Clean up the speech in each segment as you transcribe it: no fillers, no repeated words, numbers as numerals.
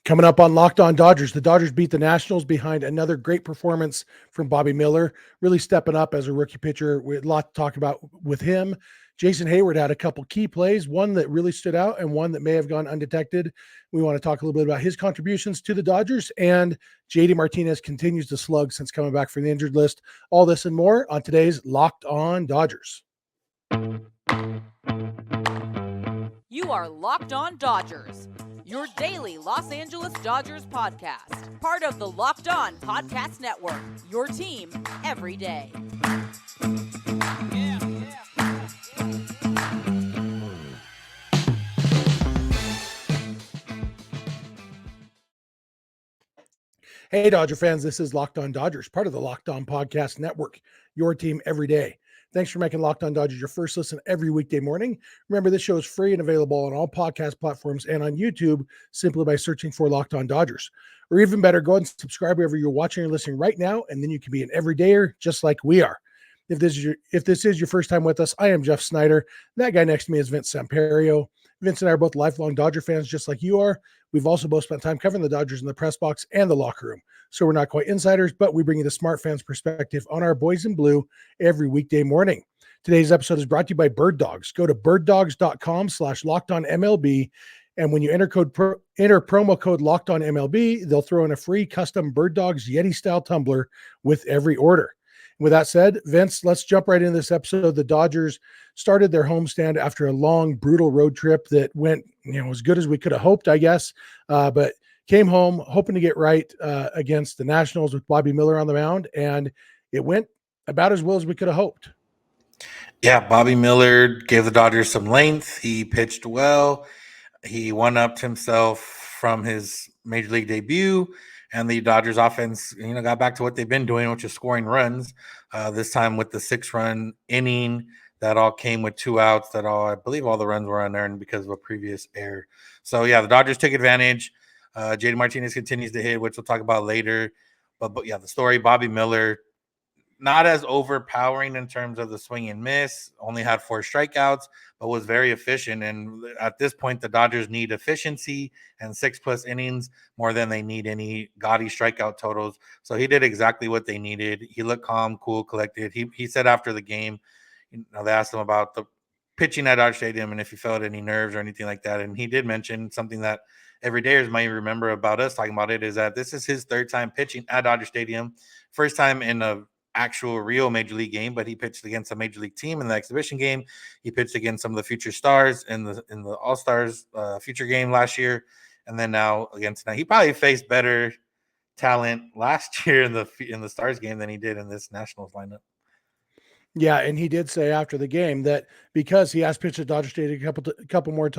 Coming up on Locked On Dodgers, the Dodgers beat the Nationals behind another great performance from Bobby Miller, really stepping up as a rookie pitcher. We had a lot to talk about with him. Jason Heyward had a couple key plays, one that really stood out and one that may have gone undetected. We want to talk a little bit about his contributions to the Dodgers, and J.D. Martinez continues to slug since coming back from the injured list. All this and more on today's Locked On Dodgers. You are Locked On Dodgers, your daily Los Angeles Dodgers podcast. Part of the Locked On Podcast Network, your team every day. Hey, Dodger fans, this is Locked On Dodgers, part of the Locked On Podcast Network, your team every day. Thanks for making Locked On Dodgers your first listen every weekday morning. Remember, this show is free and available on all podcast platforms and on YouTube simply by searching for Locked On Dodgers. Or even better, go ahead and subscribe wherever you're watching or listening right now, and then you can be an everydayer just like we are. If this is your first time with us, I am Jeff Snider. That guy next to me is Vince Samperio. Vince and I are both lifelong Dodger fans just like you are. We've also both spent time covering the Dodgers in the press box and the locker room. So we're not quite insiders, but we bring you the smart fans perspective on our boys in blue every weekday morning. Today's episode is brought to you by Bird Dogs. Go to birddogs.com/LockedOnMLB. And when you enter promo code LockedOnMLB, they'll throw in a free custom Bird Dogs Yeti style tumbler with every order. With that said, Vince, let's jump right into this episode. The Dodgers started their homestand after a long, brutal road trip that went, as good as we could have hoped, I guess, but came home hoping to get right against the Nationals with Bobby Miller on the mound, and it went about as well as we could have hoped. Yeah, Bobby Miller gave the Dodgers some length. He pitched well. He one-upped himself from his Major League debut, and the Dodgers offense, got back to what they've been doing, which is scoring runs. This time with the 6-run inning, that all came with 2 outs. I believe all the runs were unearned because of a previous error. So yeah, the Dodgers took advantage. J.D. Martinez continues to hit, which we'll talk about later. But yeah, the story: Bobby Miller, not as overpowering in terms of the swing and miss, only had 4 strikeouts, but was very efficient. And at this point, the Dodgers need efficiency and 6+ innings more than they need any gaudy strikeout totals. So he did exactly what they needed. He looked calm, cool, collected. He said after the game, they asked him about the pitching at Dodger Stadium and if he felt any nerves or anything like that. And he did mention something that everydayers might remember about us talking about it, is that this is his 3rd time pitching at Dodger Stadium. First time in a actual real Major League game, but he pitched against a Major League team in the exhibition game. He pitched against some of the future stars in the All-Stars future game last year, and then now against tonight. He probably faced better talent last year in the Stars game than he did in this Nationals lineup. Yeah, and he did say after the game that because he has pitched at Dodger Stadium a couple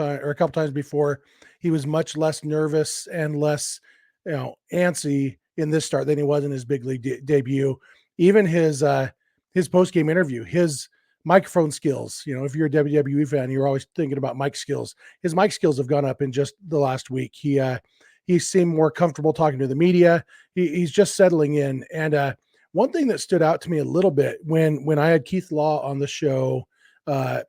times before, he was much less nervous and less, antsy in this start than he was in his big league debut. Even his post-game interview, his microphone skills, if you're a WWE fan, you're always thinking about mic skills. His mic skills have gone up in just the last week. He seemed more comfortable talking to the media. He's just settling in. And one thing that stood out to me a little bit when I had Keith Law on the show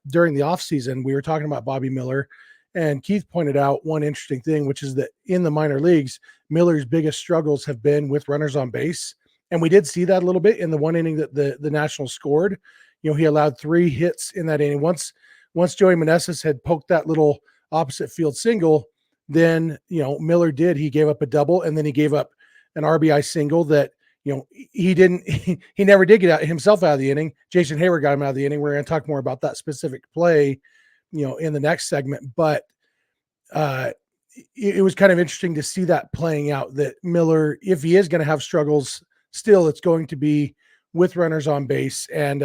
during the offseason, we were talking about Bobby Miller, and Keith pointed out one interesting thing, which is that in the minor leagues, Miller's biggest struggles have been with runners on base. And we did see that a little bit in the one inning that the Nationals scored. He allowed 3 hits in that inning. Once Joey Meneses had poked that little opposite field single, then, Miller he gave up a double, and then he gave up an RBI single that, he never did get himself out of the inning. Jason Heyward got him out of the inning. We're going to talk more about that specific play, in the next segment. But it was kind of interesting to see that playing out, that Miller, if he is going to have struggles, still it's going to be with runners on base. And,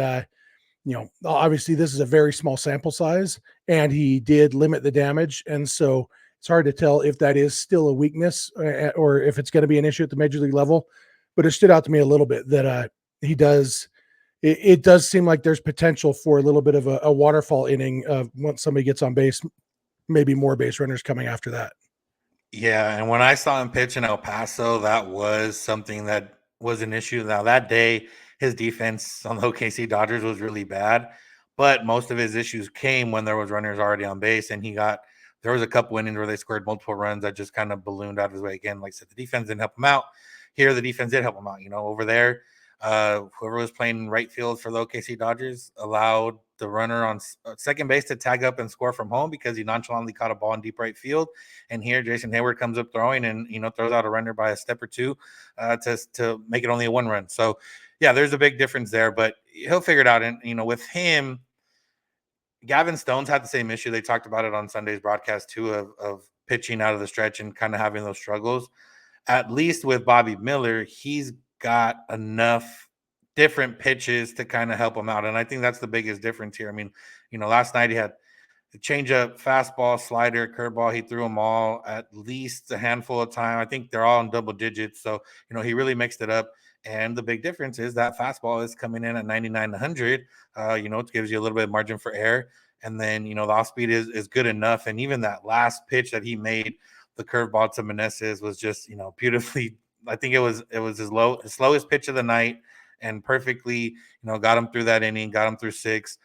obviously this is a very small sample size, and he did limit the damage. And so it's hard to tell if that is still a weakness or if it's going to be an issue at the Major League level. But it stood out to me a little bit that it does seem like there's potential for a little bit of a waterfall inning of once somebody gets on base, maybe more base runners coming after that. Yeah, and when I saw him pitch in El Paso, that was something that was an issue. Now, that day, his defense on the OKC Dodgers was really bad, but most of his issues came when there was runners already on base, and he got there was a couple innings where they scored multiple runs that just kind of ballooned out of his way. Again, like I said, the defense didn't help him out. Here, the defense did help him out. Over there, whoever was playing right field for the OKC Dodgers allowed the runner on second base to tag up and score from home because he nonchalantly caught a ball in deep right field. And here, Jason Heyward comes up throwing and, throws out a runner by a step or two to make it only a 1 run. So, yeah, there's a big difference there, but he'll figure it out. And, with him, Gavin Stone's had the same issue. They talked about it on Sunday's broadcast, too, of pitching out of the stretch and kind of having those struggles. At least with Bobby Miller, he's got enough different pitches to kind of help him out. And I think that's the biggest difference here. I mean, last night he had the changeup, fastball, slider, curveball. He threw them all at least a handful of time. I think they're all in double digits. So, he really mixed it up. And the big difference is that fastball is coming in at 99 to 100. It gives you a little bit of margin for error. And then, the off speed is good enough. And even that last pitch that he made, the curveball to Meneses, was just, beautifully. I think it was his slowest pitch of the night, and perfectly, got him through that inning, got him through 6.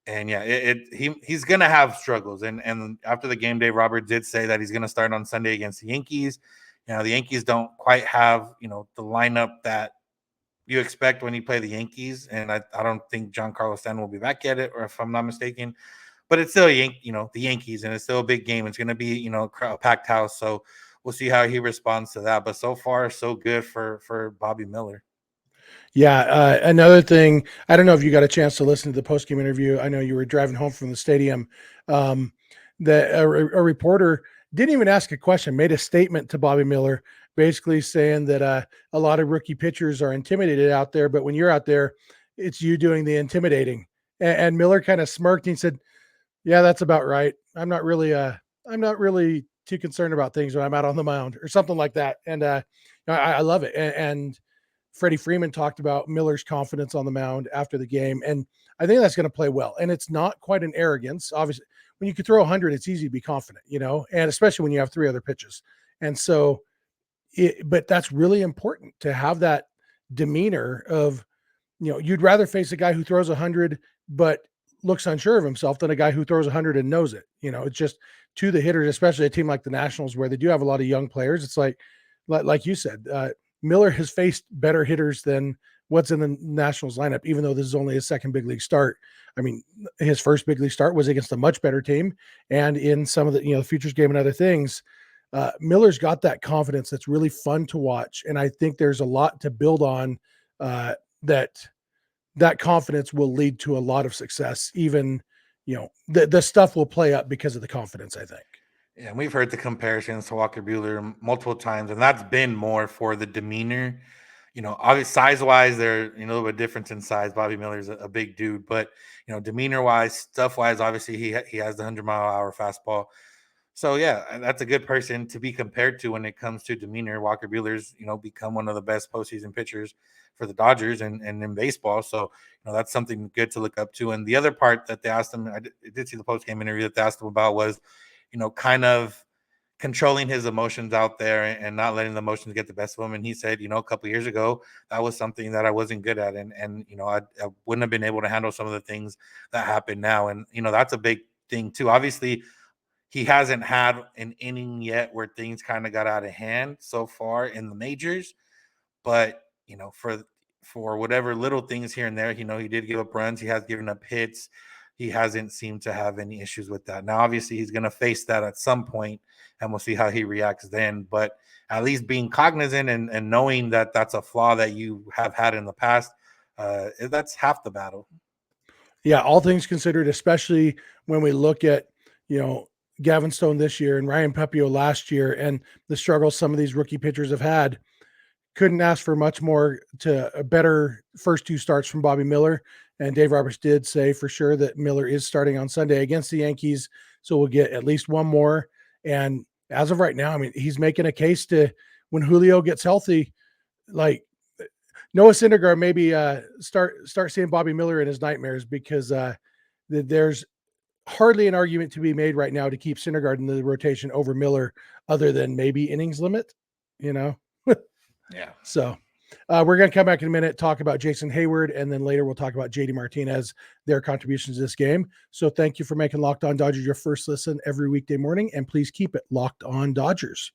And yeah, he's gonna have struggles. And after the game, Dave Roberts did say that he's gonna start on Sunday against the Yankees. The Yankees don't quite have the lineup that you expect when you play the Yankees, and I don't think Giancarlo Stanton will be back at it, or if I'm not mistaken. But it's still the Yankees, and it's still a big game. It's going to be, a packed house. So we'll see how he responds to that. But so far, so good for Bobby Miller. Yeah. Another thing, I don't know if you got a chance to listen to the post-game interview. I know you were driving home from the stadium. That a reporter didn't even ask a question, made a statement to Bobby Miller, basically saying that a lot of rookie pitchers are intimidated out there, but when you're out there, it's you doing the intimidating. And Miller kind of smirked and said, "Yeah, that's about right. I'm not really too concerned about things when I'm out on the mound," or something like that. And I love it. And Freddie Freeman talked about Miller's confidence on the mound after the game, and I think that's going to play well. And it's not quite an arrogance. Obviously, when you can throw 100, it's easy to be confident, and especially when you have 3 other pitches. And so, but that's really important to have that demeanor of, you'd rather face a guy who throws 100 but looks unsure of himself than a guy who throws 100 and knows it. It's just to the hitters, especially a team like the Nationals where they do have a lot of young players. It's like you said, Miller has faced better hitters than what's in the Nationals lineup, even though this is only his second big league start. I mean, his first big league start was against a much better team. And in some of the, the futures game and other things, Miller's got that confidence that's really fun to watch. And I think there's a lot to build on that confidence will lead to a lot of success. Even, the stuff will play up because of the confidence, I think. Yeah, and we've heard the comparisons to Walker Buehler multiple times, and that's been more for the demeanor. Obviously size-wise, they're a little bit different in size. Bobby Miller's a big dude, but demeanor-wise, stuff-wise, obviously he has the 100-mile-an-hour fastball. So yeah, that's a good person to be compared to when it comes to demeanor. Walker Buehler's become one of the best postseason pitchers for the Dodgers and in baseball. So that's something good to look up to. And the other part that they asked him, I did see the post-game interview that they asked him about was, kind of controlling his emotions out there and not letting the emotions get the best of him. And he said, a couple of years ago, that was something that I wasn't good at. And I wouldn't have been able to handle some of the things that happen now. And, that's a big thing too. Obviously, he hasn't had an inning yet where things kind of got out of hand so far in the majors. But, for whatever little things here and there, he did give up runs. He has given up hits. He hasn't seemed to have any issues with that. Now, obviously, he's going to face that at some point, and we'll see how he reacts then. But at least being cognizant and knowing that that's a flaw that you have had in the past, that's half the battle. Yeah, all things considered, especially when we look at, Gavin Stone this year and Ryan Pepio last year and the struggles some of these rookie pitchers have had, couldn't ask for much more to a better first 2 starts from Bobby Miller. And Dave Roberts did say for sure that Miller is starting on Sunday against the Yankees. So we'll get at least 1 more. And as of right now, I mean, he's making a case to when Julio gets healthy, like Noah Syndergaard, maybe start seeing Bobby Miller in his nightmares, because there's hardly an argument to be made right now to keep Syndergaard in the rotation over Miller, other than maybe innings limit, Yeah. So We're going to come back in a minute, talk about Jason Heyward, and then later we'll talk about J.D. Martinez, their contributions to this game. So thank you for making Locked On Dodgers your first listen every weekday morning, and please keep it Locked On Dodgers.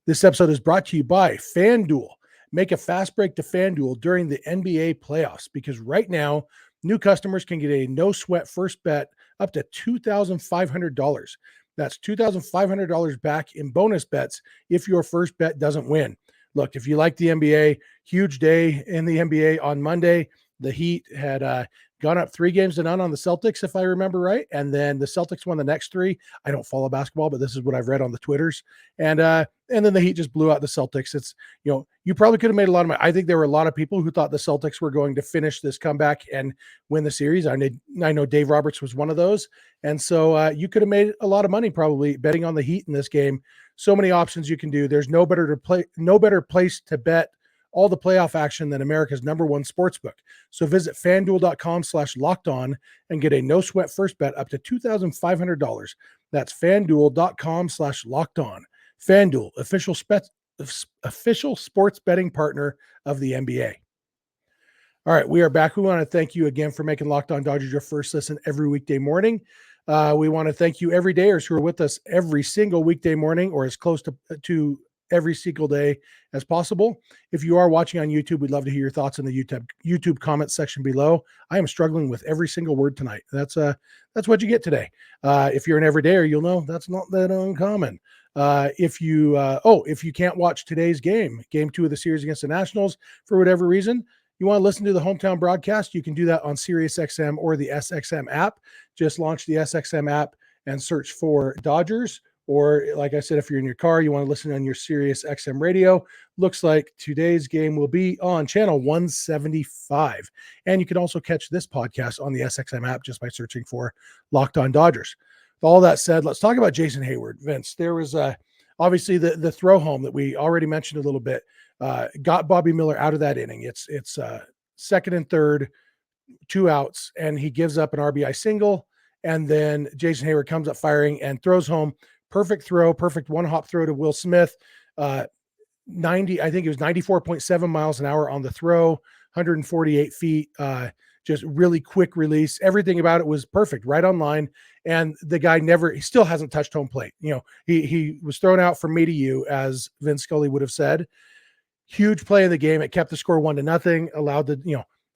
This episode is brought to you by FanDuel. Make a fast break to FanDuel during the NBA playoffs, because right now, new customers can get a no-sweat first bet up to $2,500. That's $2,500 back in bonus bets if your first bet doesn't win. Look, if you like the NBA, huge day in the NBA on Monday. The Heat had gone up 3-0 on the Celtics, if I remember right. And then the Celtics won the next 3. I don't follow basketball, but this is what I've read on the Twitters. And then the Heat just blew out the Celtics. It's, you probably could have made a lot of money. I think there were a lot of people who thought the Celtics were going to finish this comeback and win the series. I know Dave Roberts was one of those. And so you could have made a lot of money probably betting on the Heat in this game. So many options you can do. There's no better place to bet all the playoff action than America's #1 sportsbook. So visit fanduel.com/lockedon and get a no sweat first bet up to $2,500. That's fanduel.com/lockedon. FanDuel, official sports betting partner of the NBA. All right, we are back. We want to thank you again for making Locked On Dodgers your first listen every weekday morning. We want to thank you everydayers who are with us every single weekday morning, or as close to every single day as possible. If you are watching on YouTube, we'd love to hear your thoughts in the YouTube comment section below. I am struggling with every single word tonight. That's what you get today. If you're an everydayer, you'll know that's not that uncommon. If you can't watch today's game 2 of the series against the Nationals for whatever reason, you want to listen to the hometown broadcast, you can do that on SiriusXM or the SXM app. Just launch the SXM app and search for Dodgers. Or like I said, if you're in your car, you want to listen on your SiriusXM radio. Looks like today's game will be on channel 175. And you can also catch this podcast on the SXM app just by searching for Locked On Dodgers. With all that said, let's talk about Jason Heyward. Vince, there was obviously the throw home that we already mentioned a little bit. Got Bobby Miller out of that inning. It's second and third, 2 outs, and he gives up an RBI single. And then Jason Heyward comes up firing and throws home. Perfect throw, perfect one-hop throw to Will Smith. I think it was 94.7 miles an hour on the throw, 148 feet. Just really quick release. Everything about it was perfect, right on line. And the guy he still hasn't touched home plate. He was thrown out from me to you, as Vince Scully would have said. Huge play in the game. It kept the score 1-0, allowed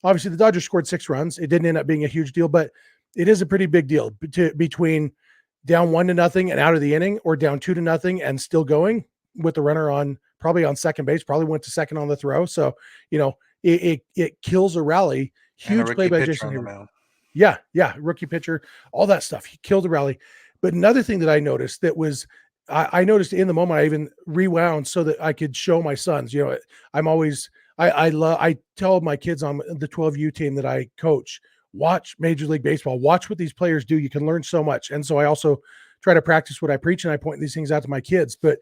obviously the Dodgers scored 6 runs. It didn't end up being a huge deal, but it is a pretty big deal between down 1-0 and out of the inning, or down 2-0 and still going with the runner probably on second base, probably went to second on the throw. So, it kills a rally. Huge play by Jason Heyward. Yeah. Rookie pitcher, all that stuff. He killed a rally. But another thing that I noticed that was, I noticed in the moment, I even rewound so that I could show my sons, I tell my kids on the 12U team that I coach, watch Major League Baseball, watch what these players do. You can learn so much. And so I also try to practice what I preach, and I point these things out to my kids. But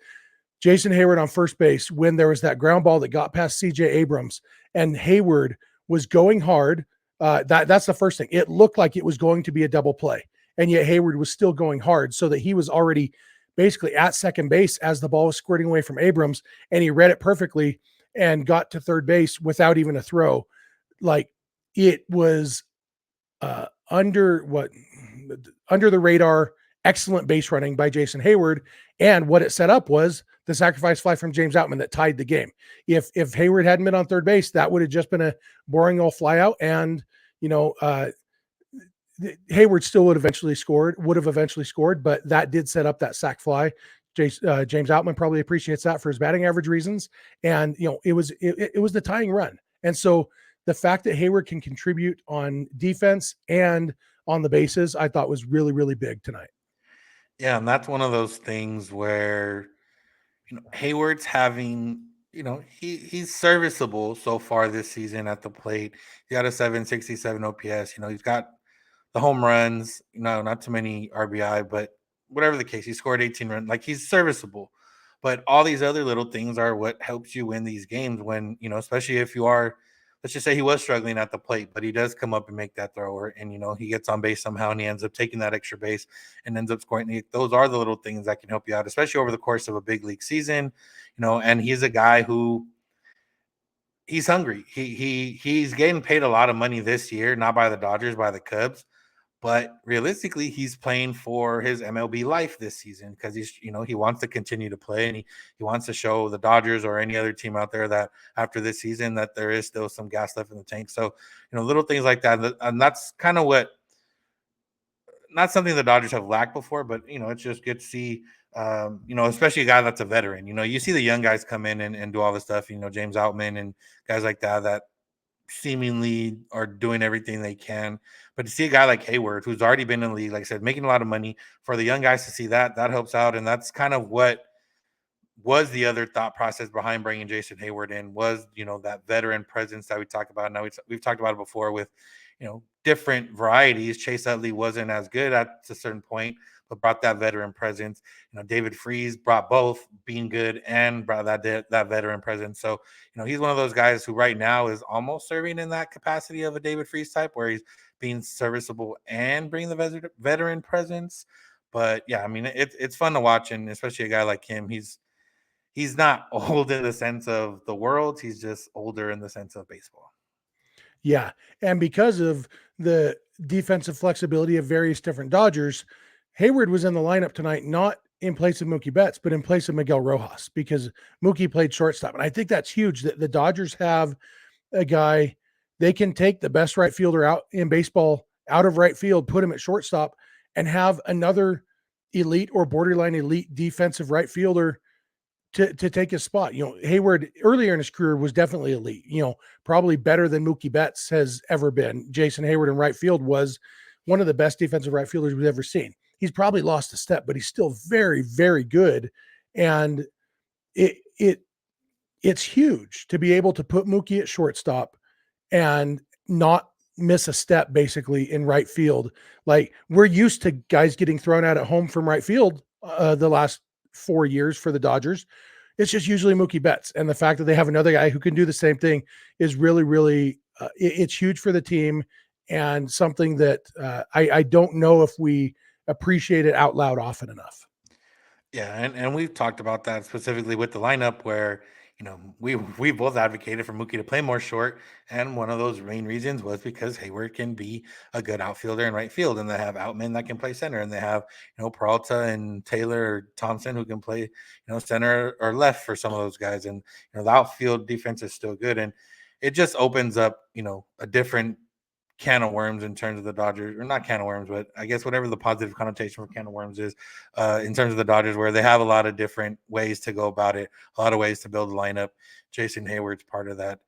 Jason Heyward on first base, when there was that ground ball that got past CJ Abrams and Heyward was going hard, that's the first thing. It looked like it was going to be a double play, and yet Heyward was still going hard, so that he was already basically at second base as the ball was squirting away from Abrams, and he read it perfectly and got to third base without even a throw. Like, it was under the radar, excellent base running by Jason Heyward. And what it set up was the sacrifice fly from James Outman that tied the game. If Heyward hadn't been on third base, that would have just been a boring old fly out. And, Heyward still would have eventually scored, but that did set up that sac fly. James Outman probably appreciates that for his batting average reasons. And, it was the tying run. And so the fact that Heyward can contribute on defense and on the bases, I thought was really, really big tonight. Yeah, and that's one of those things where Heyward's having, he's serviceable so far this season at the plate. He got a 767 OPS. He's got the home runs, not too many RBI, but whatever the case, he scored 18 runs. Like, he's serviceable. But all these other little things are what helps you win these games when, especially if you are, let's just say he was struggling at the plate, but he does come up and make that throw, and, he gets on base somehow and he ends up taking that extra base and ends up scoring. Those are the little things that can help you out, especially over the course of a big league season, and he's a guy who he's hungry. He's getting paid a lot of money this year, not by the Dodgers, by the Cubs. But realistically, he's playing for his MLB life this season because he wants to continue to play, and he wants to show the Dodgers or any other team out there that after this season that there is still some gas left in the tank. So, little things like that. And that's kind of not something the Dodgers have lacked before, but it's just good to see. Especially a guy that's a veteran. You see the young guys come in and do all this stuff. James Outman and guys like that seemingly are doing everything they can. But to see a guy like Heyward, who's already been in the league, like I said, making a lot of money, for the young guys to see that helps out. And that's kind of what was the other thought process behind bringing Jason Heyward in, was that veteran presence that we talked about. Now we've talked about it before with different varieties. Chase Utley wasn't as good at a certain point, but brought that veteran presence. David Freese brought both, being good and brought that veteran presence. So he's one of those guys who right now is almost serving in that capacity of a David Freese type, where he's being serviceable and bringing the veteran presence. But yeah, I mean, it's fun to watch, and especially a guy like him, he's not old in the sense of the world. He's just older in the sense of baseball. Yeah. And because of the defensive flexibility of various different Dodgers, Heyward was in the lineup tonight, not in place of Mookie Betts, but in place of Miguel Rojas, because Mookie played shortstop. And I think that's huge that the Dodgers have a guy, they can take the best right fielder out in baseball out of right field, put him at shortstop, and have another elite or borderline elite defensive right fielder to take his spot. Heyward earlier in his career was definitely elite, probably better than Mookie Betts has ever been. Jason Heyward in right field was one of the best defensive right fielders we've ever seen. He's probably lost a step, but he's still very, very good. And it's huge to be able to put Mookie at shortstop and not miss a step basically in right field. Like, we're used to guys getting thrown out at home from right field the last 4 years for the Dodgers. It's just usually Mookie Betts. And the fact that they have another guy who can do the same thing is really, really, it's huge for the team, and something that I don't know if we appreciate it out loud often enough. Yeah, and we've talked about that specifically with the lineup, where we both advocated for Mookie to play more short, and one of those main reasons was because Heyward can be a good outfielder in right field, and they have Outman that can play center, and they have Peralta and Taylor or Thompson who can play center or left for some of those guys, and the outfield defense is still good, and it just opens up a different can of worms in terms of the Dodgers, or not can of worms, but I guess whatever the positive connotation for can of worms is, in terms of the Dodgers, where they have a lot of different ways to go about it, a lot of ways to build a lineup. Jason Heyward's part of that.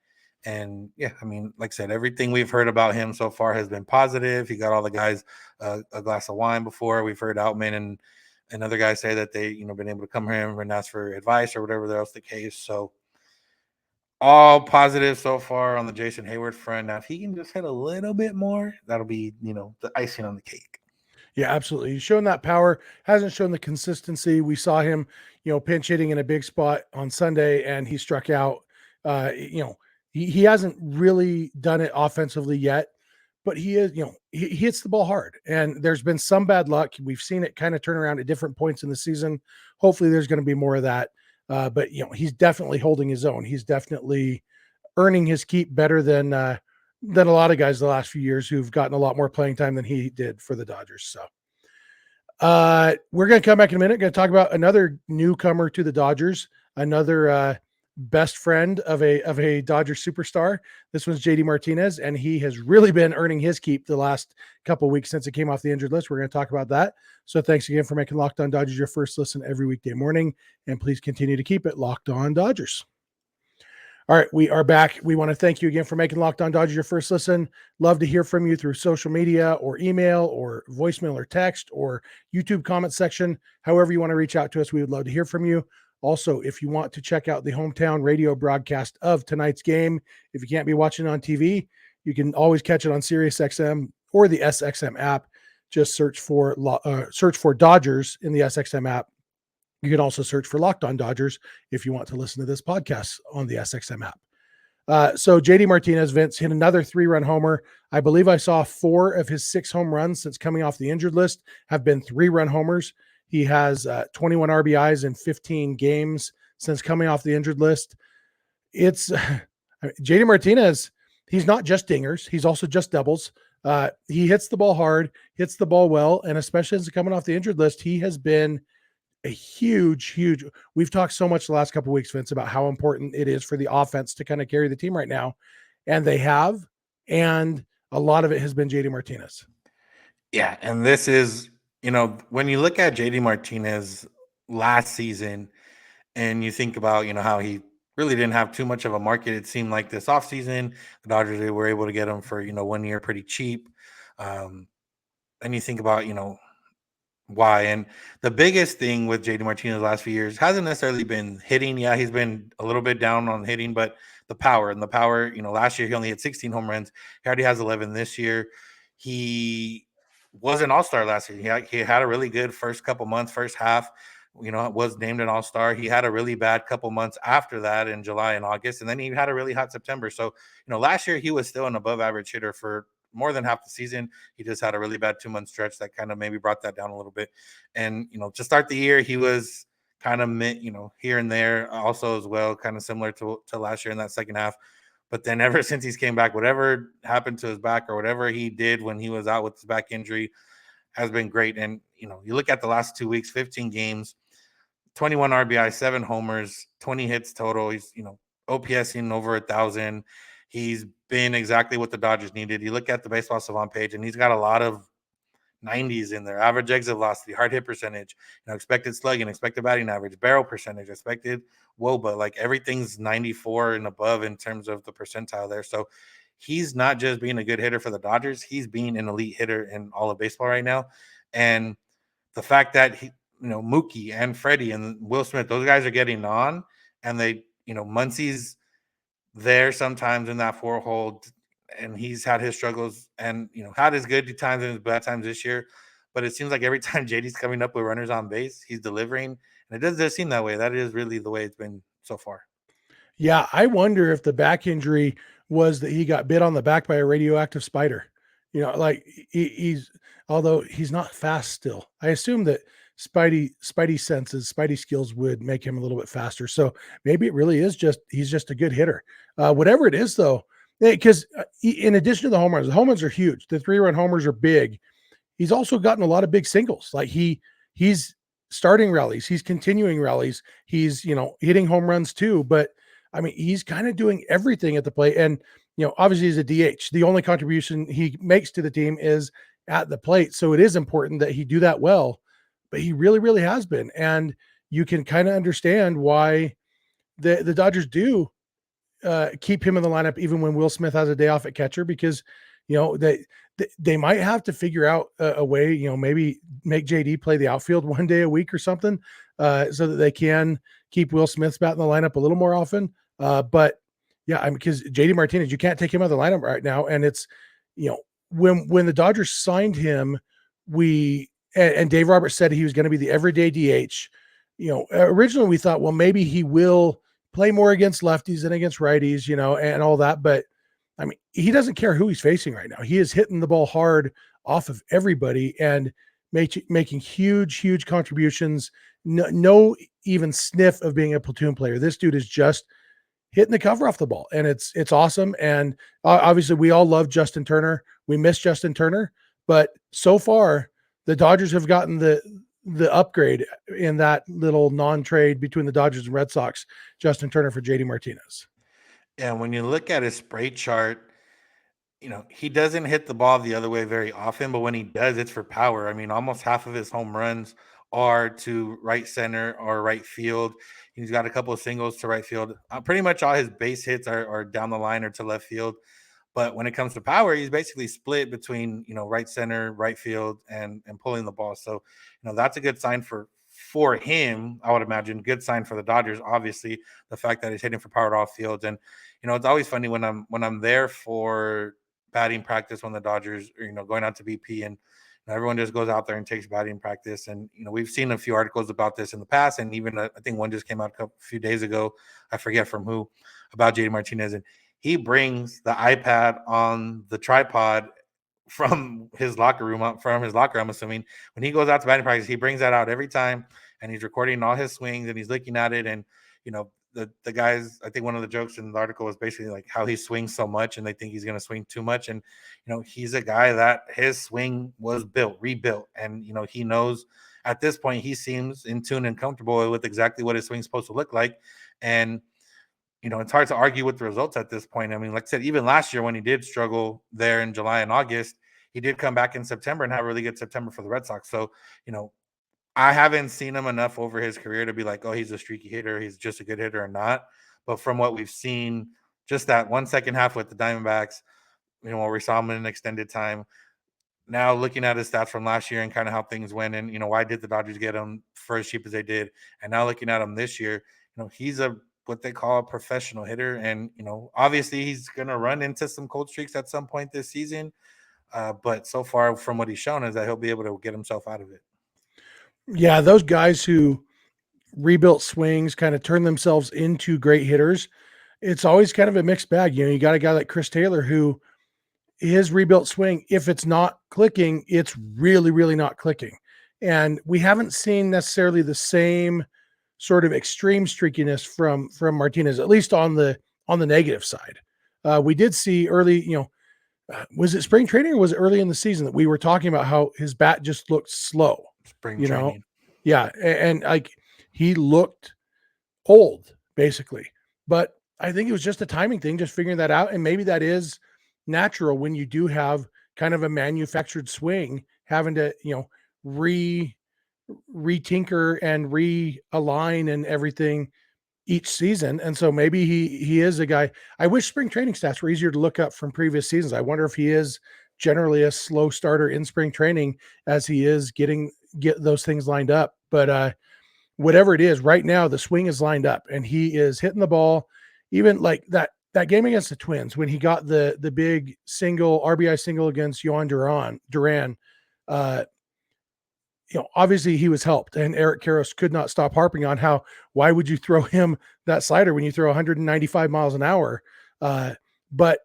And yeah, I mean, like I said, everything we've heard about him so far has been positive. He got all the guys a glass of wine before. We've heard Outman and other guys say that they, been able to come here and ask for advice or whatever else the case. So all positive so far on the Jason Heyward front. Now, if he can just hit a little bit more, that'll be, the icing on the cake. Yeah, absolutely. He's shown that power, hasn't shown the consistency. We saw him, pinch hitting in a big spot on Sunday, and he struck out. He hasn't really done it offensively yet, but he is, he hits the ball hard, and there's been some bad luck. We've seen it kind of turn around at different points in the season. Hopefully there's going to be more of that. But he's definitely holding his own. He's definitely earning his keep better than a lot of guys the last few years who've gotten a lot more playing time than he did for the Dodgers. So we're going to come back in a minute. Going to talk about another newcomer to the Dodgers, another best friend of a Dodger superstar. This one's J.D. Martinez, and he has really been earning his keep the last couple of weeks since it came off the injured list. We're going to talk about that. So thanks again for making Locked On Dodgers your first listen every weekday morning, and please continue to keep it Locked On Dodgers. All right, we are back. We want to thank you again for making Locked On Dodgers your first listen. Love to hear from you through social media or email or voicemail or text or YouTube comment section. However you want to reach out to us, we would love to hear from you. Also, if you want to check out the hometown radio broadcast of tonight's game, if you can't be watching on TV, you can always catch it on SiriusXM or the SXM app. Just search for Dodgers in the SXM app. You can also search for Locked On Dodgers if you want to listen to this podcast on the SXM app. So JD Martinez, Vince, hit another 3-run homer. I believe I saw 4 of his 6 home runs since coming off the injured list have been 3-run homers. He has 21 RBIs in 15 games since coming off the injured list. It's, JD Martinez, he's not just dingers. He's also just doubles. He hits the ball hard, hits the ball well. And especially as coming off the injured list, he has been a huge. We've talked so much the last couple of weeks, Vince, about how important it is for the offense to kind of carry the team right now. And they have, and a lot of it has been JD Martinez. Yeah. And this is, when you look at JD Martinez last season and you think about, how he really didn't have too much of a market, it seemed like this offseason, the Dodgers, they were able to get him for, 1 year pretty cheap. And you think about, why. And the biggest thing with JD Martinez the last few years hasn't necessarily been hitting. Yeah, he's been a little bit down on hitting, but the power, last year he only had 16 home runs. He already has 11 this year. He was an all-star last year. He had a really good first couple months, first half, was named an all-star. He had a really bad couple months after that in July and August. And then he had a really hot September. So, last year he was still an above average hitter for more than half the season. He just had a really bad 2-month stretch that kind of maybe brought that down a little bit. And, to start the year, he was kind of, here and there also as well, kind of similar to last year in that second half. But then ever since he's came back, whatever happened to his back or whatever he did when he was out with his back injury has been great. And, you look at the last 2 weeks, 15 games, 21 RBI, 7 homers, 20 hits total. He's, OPSing over 1,000. He's been exactly what the Dodgers needed. You look at the baseball savant page, and he's got a lot of 90s in there. Average exit velocity, hard hit percentage, expected slugging, expected batting average, barrel percentage, expected WOBA. Like everything's 94 and above in terms of the percentile there. So he's not just being a good hitter for the Dodgers. He's being an elite hitter in all of baseball right now. And the fact that Mookie and Freddie and Will Smith, those guys are getting on, and they, Muncie's there sometimes in that 4 hole, and he's had his struggles and had his good times and his bad times this year. But it seems like every time JD's coming up with runners on base, he's delivering, and it does seem that way. That is really the way it's been so far. Yeah, I wonder if the back injury was that he got bit on the back by a radioactive spider. Like he's although he's not fast still. I assume that Spidey senses, Spidey skills would make him a little bit faster. So maybe it really is he's just a good hitter. Whatever it is, though, because in addition to the home runs are huge. The 3-run homers are big. He's also gotten a lot of big singles. Like he's starting rallies, he's continuing rallies, he's hitting home runs too. But I mean, he's kind of doing everything at the plate. And obviously he's a DH. The only contribution he makes to the team is at the plate. So it is important that he do that well. But he really, really has been. And you can kind of understand why the Dodgers do keep him in the lineup even when Will Smith has a day off at catcher, because they might have to figure out a way, maybe make JD play the outfield one day a week or something, so that they can keep Will Smith's bat in the lineup a little more often. But yeah, because JD Martinez, you can't take him out of the lineup right now. And it's, when the Dodgers signed him, and Dave Roberts said he was going to be the everyday DH. Originally we thought, well, maybe he will play more against lefties than against righties, and all that. But I mean, he doesn't care who he's facing right now. He is hitting the ball hard off of everybody and making huge contributions. No even sniff of being a platoon player. This dude is just hitting the cover off the ball, and it's awesome. And obviously we all love Justin Turner. We miss Justin Turner, but so far the Dodgers have gotten the upgrade in that little non-trade between the Dodgers and Red Sox, Justin Turner for JD Martinez. And when you look at his spray chart, he doesn't hit the ball the other way very often, but when he does, it's for power. I mean, almost half of his home runs are to right center or right field. He's got a couple of singles to right field. Pretty much all his base hits are down the line or to left field. But when it comes to power, he's basically split between, right center, right field, and pulling the ball. So, that's a good sign for him, I would imagine. Good sign for the Dodgers, obviously, the fact that he's hitting for power at all fields. And, it's always funny when I'm there for batting practice when the Dodgers are, going out to BP, and everyone just goes out there and takes batting practice. And, we've seen a few articles about this in the past. And even I think one just came out a few days ago. I forget from who, about JD Martinez. And he brings the iPad on the tripod from his locker room, I'm assuming. When he goes out to batting practice, he brings that out every time, and he's recording all his swings, and he's looking at it. And, the guys, I think one of the jokes in the article was basically like how he swings so much and they think he's going to swing too much. And, he's a guy that his swing was rebuilt. And, he knows at this point, he seems in tune and comfortable with exactly what his swing's supposed to look like. And, it's hard to argue with the results at this point. I mean, like I said, even last year when he did struggle there in July and August, he did come back in September and have a really good September for the Red Sox. So, I haven't seen him enough over his career to be like, oh, he's a streaky hitter, he's just a good hitter or not. But from what we've seen, just that 1 second half with the Diamondbacks, where we saw him in an extended time. Now looking at his stats from last year and kind of how things went, and why did the Dodgers get him for as cheap as they did? And now looking at him this year, he's what they call a professional hitter, and obviously he's gonna run into some cold streaks at some point this season. But so far from what he's shown is that he'll be able to get himself out of it. Yeah, those guys who rebuilt swings kind of turn themselves into great hitters. It's always kind of a mixed bag. You got a guy like Chris Taylor who his rebuilt swing, if it's not clicking, it's really, really not clicking. And we haven't seen necessarily the same sort of extreme streakiness from Martinez, at least on the negative side. We did see early, was it spring training or was it early in the season that we were talking about how his bat just looked slow? Spring training. Yeah. And like he looked old basically, but I think it was just a timing thing, just figuring that out. And maybe that is natural when you do have kind of a manufactured swing, having to, retinker and realign and everything each season. And so maybe he is a guy. I wish spring training stats were easier to look up from previous seasons. I wonder if he is generally a slow starter in spring training as he is get those things lined up. But whatever it is, right now the swing is lined up and he is hitting the ball. Even like that game against the Twins when he got the big RBI single against Yohan Duran, obviously he was helped, and Eric Karros could not stop harping on why would you throw him that slider when you throw 195 miles an hour? But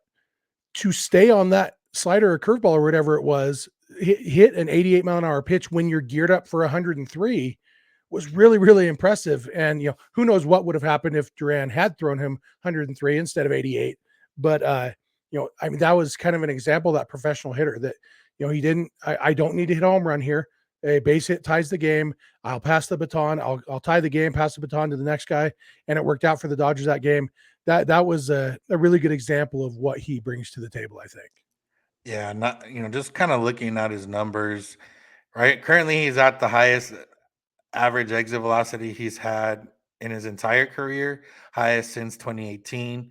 to stay on that slider or curveball or whatever it was, hit an 88 mile an hour pitch when you're geared up for 103 was really, really impressive. And, who knows what would have happened if Duran had thrown him 103 instead of 88. But, I mean, that was kind of an example of that professional hitter that, he didn't, I don't need to hit a home run here. A base hit ties the game. I'll pass the baton. I'll tie the game, pass the baton to the next guy. And it worked out for the Dodgers that game. That was a really good example of what he brings to the table, I think. Yeah. Not, just kind of looking at his numbers, right? Currently he's at the highest average exit velocity he's had in his entire career, highest since 2018.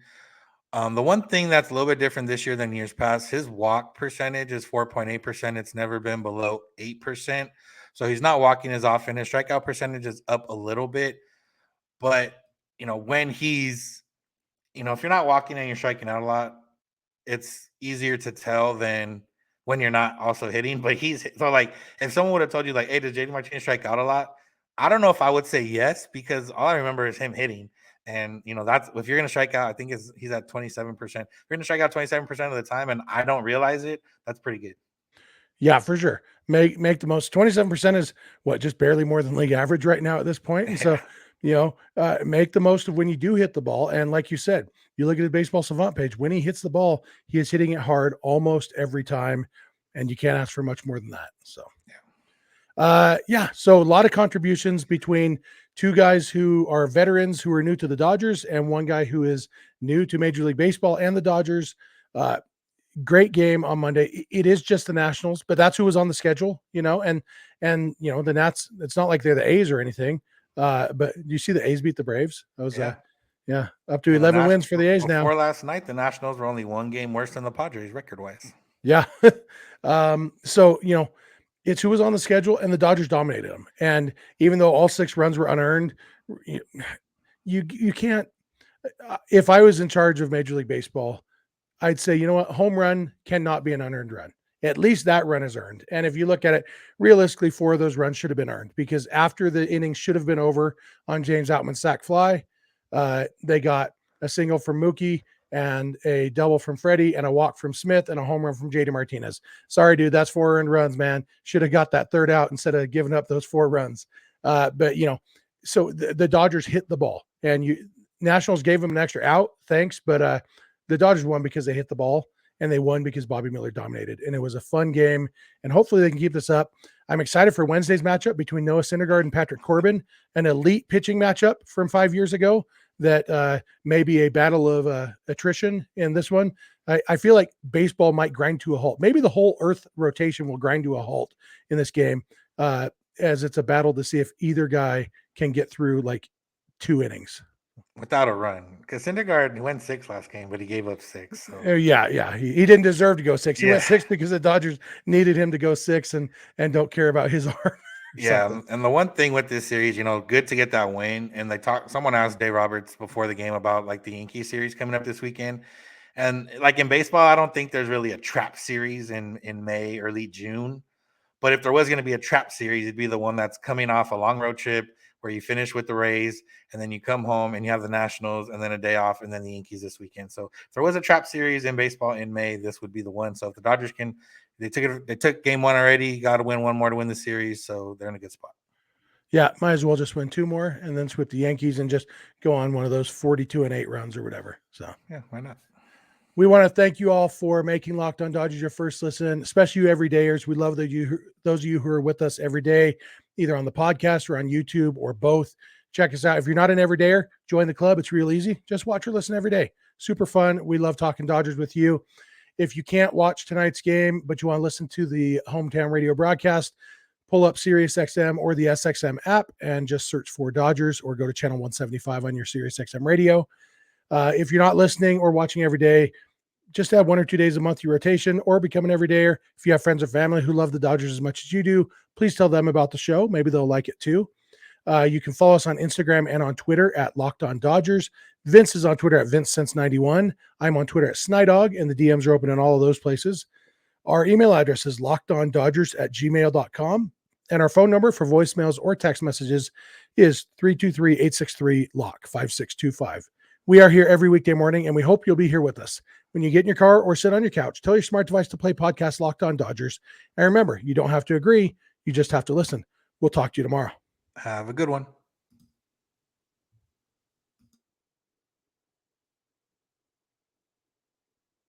The one thing that's a little bit different this year than years past, his walk percentage is 4.8%. It's never been below 8%. So he's not walking as often. His strikeout percentage is up a little bit. But, when he's, if you're not walking and you're striking out a lot, it's easier to tell than when you're not also hitting. But so like if someone would have told you like, hey, does JD Martinez strike out a lot? I don't know if I would say yes, because all I remember is him hitting. And, that's if you're going to strike out, I think he's at 27%. If you're going to strike out 27% of the time and I don't realize it, that's pretty good. Yeah, for sure. Make the most. 27% is what, just barely more than league average right now at this point. And so, make the most of when you do hit the ball. And like you said, you look at the Baseball Savant page, when he hits the ball, he is hitting it hard almost every time. And you can't ask for much more than that. So, so a lot of contributions between two guys who are veterans who are new to the Dodgers and one guy who is new to Major League Baseball and the Dodgers. Great game on Monday. It is just the Nationals, but that's who was on the schedule, and the Nats, it's not like they're the A's or anything. But do you see the A's beat the Braves? That was up to 11 wins for the A's now. Before last night, the Nationals were only one game worse than the Padres record-wise. Yeah. So, it's who was on the schedule, and the Dodgers dominated them. And even though all 6 runs were unearned, you can't. If I was in charge of Major League Baseball, I'd say, home run cannot be an unearned run. At least that run is earned. And if you look at it, realistically, 4 of those runs should have been earned, because after the inning should have been over on James Outman's sac fly, they got a single from Mookie and a double from Freddie and a walk from Smith and a home run from J.D. Martinez. Sorry, dude, that's 4 earned runs, man. Should have got that third out instead of giving up those 4 runs. But so the Dodgers hit the ball, and Nationals gave them an extra out. Thanks. But the Dodgers won because they hit the ball, and they won because Bobby Miller dominated. And it was a fun game, and hopefully they can keep this up. I'm excited for Wednesday's matchup between Noah Syndergaard and Patrick Corbin, an elite pitching matchup from 5 years ago that may be a battle of attrition in this one. I feel like baseball might grind to a halt. Maybe the whole Earth rotation will grind to a halt in this game as it's a battle to see if either guy can get through like 2 innings. Without a run, because Syndergaard went 6 last game, but he gave up 6. So. Yeah. He didn't deserve to go 6. He Yeah. went 6 because the Dodgers needed him to go 6 and don't care about his arm. Yeah, and the one thing with this series, good to get that win. And someone asked Dave Roberts before the game about like the Yankees series coming up this weekend. And like in baseball, I don't think there's really a trap series in May, early June. But if there was going to be a trap series, it'd be the one that's coming off a long road trip where you finish with the Rays and then you come home and you have the Nationals and then a day off and then the Yankees this weekend. So if there was a trap series in baseball in May, this would be the one. So if the Dodgers they took game 1 already, got to win 1 more to win the series. So they're in a good spot. Yeah, might as well just win 2 more and then sweep the Yankees and just go on one of those 42-8 runs or whatever. So yeah, why not? We want to thank you all for making Locked On Dodgers your first listen, especially you everydayers. We love those of you who are with us every day, either on the podcast or on YouTube or both. Check us out. If you're not an everydayer, join the club. It's real easy. Just watch or listen every day. Super fun. We love talking Dodgers with you. If you can't watch tonight's game, but you want to listen to the hometown radio broadcast, pull up SiriusXM or the SXM app and just search for Dodgers or go to channel 175 on your SiriusXM radio. If you're not listening or watching every day, just have 1 or 2 days a month your rotation or become an everydayer. If you have friends or family who love the Dodgers as much as you do, please tell them about the show. Maybe they'll like it too. You can follow us on Instagram and on Twitter at Locked On Dodgers. Vince is on Twitter at VinceSense91. I'm on Twitter at Snydog, and the DMs are open in all of those places. Our email address is lockedondodgers@gmail.com. And our phone number for voicemails or text messages is 323-863-LOCK-5625. We are here every weekday morning, and we hope you'll be here with us. When you get in your car or sit on your couch, tell your smart device to play podcast Locked On Dodgers. And remember, you don't have to agree. You just have to listen. We'll talk to you tomorrow. Have a good one.